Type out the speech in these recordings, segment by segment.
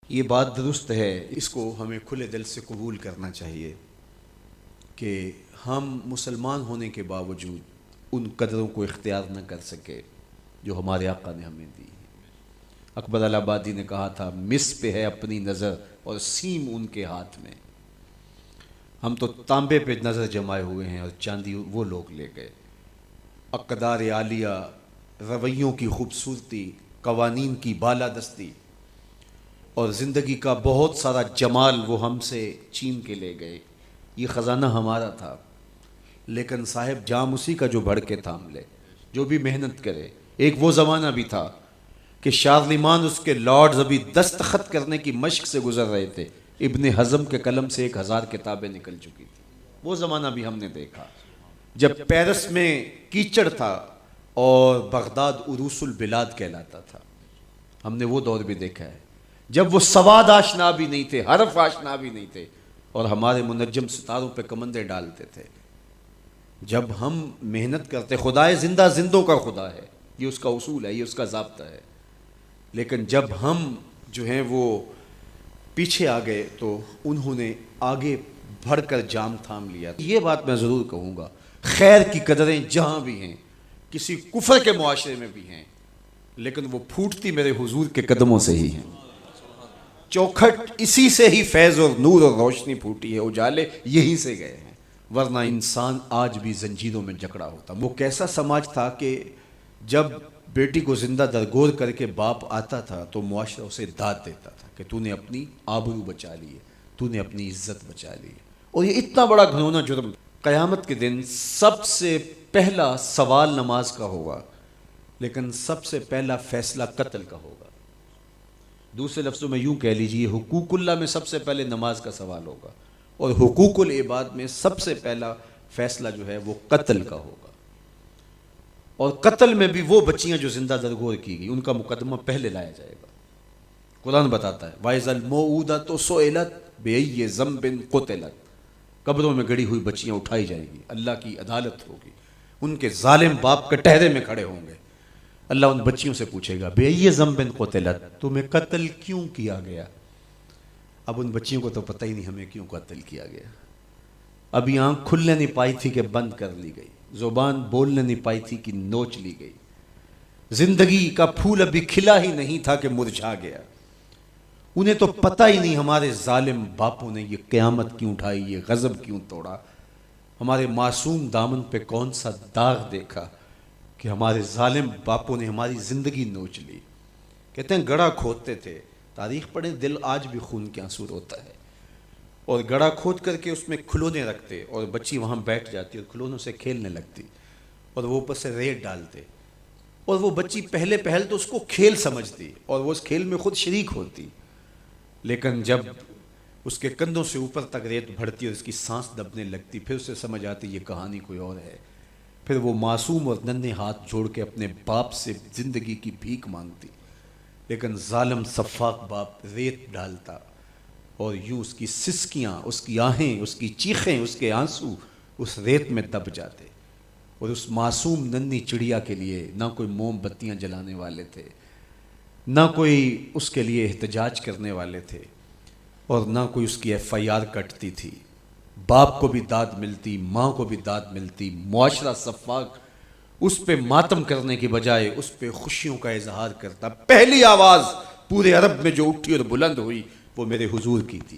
یہ بات درست ہے، اس کو ہمیں کھلے دل سے قبول کرنا چاہیے کہ ہم مسلمان ہونے کے باوجود ان قدروں کو اختیار نہ کر سکے جو ہمارے آقا نے ہمیں دی. اکبر الہٰبادی نے کہا تھا مس پہ ہے اپنی نظر اور سیم ان کے ہاتھ میں. ہم تو تانبے پہ نظر جمائے ہوئے ہیں اور چاندی وہ لوگ لے گئے. اقدار عالیہ، رویوں کی خوبصورتی، قوانین کی بالادستی اور زندگی کا بہت سارا جمال وہ ہم سے چھین کے لے گئے. یہ خزانہ ہمارا تھا، لیکن صاحب جام اسی کا جو بڑھ کے تھام لے، جو بھی محنت کرے. ایک وہ زمانہ بھی تھا کہ شارلمان اس کے لارڈز ابھی دستخط کرنے کی مشق سے گزر رہے تھے. ابن حزم کے قلم سے 1000 کتابیں نکل چکی تھی. وہ زمانہ بھی ہم نے دیکھا جب پیرس میں کیچڑ تھا اور بغداد عروس البلاد کہلاتا تھا. ہم نے وہ دور بھی دیکھا ہے جب وہ سواد آشنا بھی نہیں تھے، حرف آشنا بھی نہیں تھے، اور ہمارے منجم ستاروں پہ کمندے ڈالتے تھے. جب ہم محنت کرتے، خدائے زندہ زندوں کا خدا ہے، یہ اس کا اصول ہے، یہ اس کا ضابطہ ہے. لیکن جب ہم جو ہیں وہ پیچھے آ گئے تو انہوں نے آگے بڑھ کر جام تھام لیا. یہ بات میں ضرور کہوں گا، خیر کی قدریں جہاں بھی ہیں، کسی کفر کے معاشرے میں بھی ہیں، لیکن وہ پھوٹتی میرے حضور کے قدموں سے ہی ہیں. چوکھٹ اسی سے ہی فیض اور نور اور روشنی پھوٹی ہے، اجالے یہیں سے گئے ہیں، ورنہ انسان آج بھی زنجیروں میں جکڑا ہوتا. وہ کیسا سماج تھا کہ جب بیٹی کو زندہ درگور کر کے باپ آتا تھا تو معاشرہ اسے داد دیتا تھا کہ تو نے اپنی آبرو بچا لی ہے، تو نے اپنی عزت بچا لی ہے. اور یہ اتنا بڑا گھنونا جرم. قیامت کے دن سب سے پہلا سوال نماز کا ہوگا، لیکن سب سے پہلا فیصلہ قتل کا ہوگا. دوسرے لفظوں میں یوں کہہ لیجئے، حقوق اللہ میں سب سے پہلے نماز کا سوال ہوگا، اور حقوق العباد میں سب سے پہلا فیصلہ جو ہے وہ قتل کا ہوگا. اور قتل میں بھی وہ بچیاں جو زندہ درگور کی گئی، ان کا مقدمہ پہلے لایا جائے گا. قرآن بتاتا ہے وَإِذَا الْمَوْءُودَةُ سُئِلَتْ بِأَيِّ ذَنبٍ قُتِلَتْ. قبروں میں گڑی ہوئی بچیاں اٹھائی جائیں گی، اللہ کی عدالت ہوگی، ان کے ظالم باپ کٹہرے میں کھڑے ہوں گے. اللہ ان بچیوں سے پوچھے گا بِأَيِّ ذَنبٍ قُتِلَتْ، تمہیں قتل کیوں کیا گیا؟ اب ان بچیوں کو تو پتہ ہی نہیں ہمیں کیوں قتل کیا گیا. ابھی آنکھ کھلنے نہیں پائی تھی کہ بند کر لی گئی، زبان بولنے نہیں پائی تھی کہ نوچ لی گئی، زندگی کا پھول ابھی کھلا ہی نہیں تھا کہ مرجھا گیا. انہیں تو پتہ ہی نہیں ہمارے ظالم باپوں نے یہ قیامت کیوں اٹھائی، یہ غضب کیوں توڑا، ہمارے معصوم دامن پہ کون سا داغ دیکھا کہ ہمارے ظالم باپوں نے ہماری زندگی نوچ لی. کہتے ہیں گڑھا کھودتے تھے، تاریخ پڑھیں، دل آج بھی خون کے آنسو روتا ہے. اور گڑھا کھود کر کے اس میں کھلونے رکھتے اور بچی وہاں بیٹھ جاتی اور کھلونوں سے کھیلنے لگتی، اور وہ اوپر سے ریت ڈالتے، اور وہ بچی پہلے پہل تو اس کو کھیل سمجھتی اور وہ اس کھیل میں خود شریک ہوتی. لیکن جب اس کے کندھوں سے اوپر تک ریت بڑھتی اور اس کی سانس دبنے لگتی، پھر اسے سمجھ آتی یہ کہانی کوئی اور ہے. پھر وہ معصوم اور ننھے ہاتھ جوڑ کے اپنے باپ سے زندگی کی بھیک مانگتی، لیکن ظالم سفاک باپ ریت ڈالتا اور یوں اس کی سسکیاں، اس کی آہیں، اس کی چیخیں، اس کے آنسو اس ریت میں دب جاتے. اور اس معصوم ننھی چڑیا کے لیے نہ کوئی موم بتیاں جلانے والے تھے، نہ کوئی اس کے لیے احتجاج کرنے والے تھے، اور نہ کوئی اس کی FIR کٹتی تھی. باپ کو بھی داد ملتی، ماں کو بھی داد ملتی. معاشرہ صفاق اس پہ ماتم کرنے کی بجائے اس پہ خوشیوں کا اظہار کرتا. پہلی آواز پورے عرب میں جو اٹھی اور بلند ہوئی وہ میرے حضور کی تھی.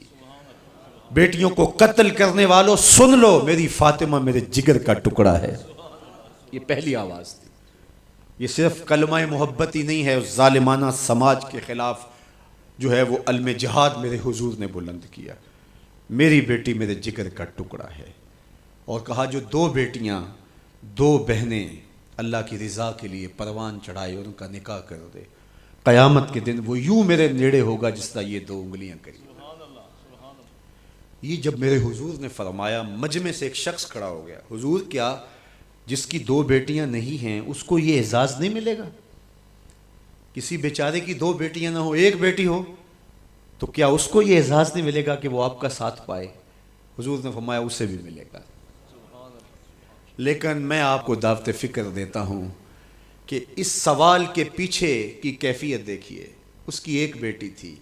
بیٹیوں کو قتل کرنے والوں سن لو، میری فاطمہ میرے جگر کا ٹکڑا ہے. یہ پہلی آواز تھی. یہ صرف کلمہ محبت ہی نہیں ہے، اس ظالمانہ سماج کے خلاف جو ہے وہ علم جہاد میرے حضور نے بلند کیا. میری بیٹی میرے جگر کا ٹکڑا ہے. اور کہا جو 2 بیٹیاں 2 بہنیں اللہ کی رضا کے لیے پروان چڑھائے اور ان کا نکاح کر دے، قیامت کے دن وہ یوں میرے نیڑے ہوگا جس طرح یہ 2 انگلیاں کری. یہ جب میرے حضور نے فرمایا، مجمع سے ایک شخص کھڑا ہو گیا. حضور کیا جس کی 2 بیٹیاں نہیں ہیں اس کو یہ اعزاز نہیں ملے گا؟ کسی بیچارے کی 2 بیٹیاں نہ ہو، 1 بیٹی ہو، تو کیا اس کو یہ اعزاز نہیں ملے گا کہ وہ آپ کا ساتھ پائے؟ حضور نے فرمایا اسے بھی ملے گا. لیکن میں آپ کو دعوت فکر دیتا ہوں کہ اس سوال کے پیچھے کی کیفیت دیکھیے. اس کی 1 بیٹی تھی،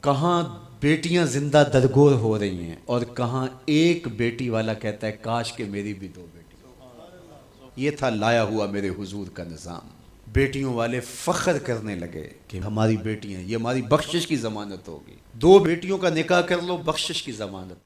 کہاں بیٹیاں زندہ درگور ہو رہی ہیں اور کہاں ایک بیٹی والا کہتا ہے کاش کہ میری بھی 2 بیٹی۔ یہ تھا لایا ہوا میرے حضور کا نظام۔ بیٹیوں والے فخر کرنے لگے کہ ہماری بیٹیاں، یہ ہماری بخشش کی ضمانت ہوگی، 2 بیٹیوں کا نکاح کر لو، بخشش کی ضمانت۔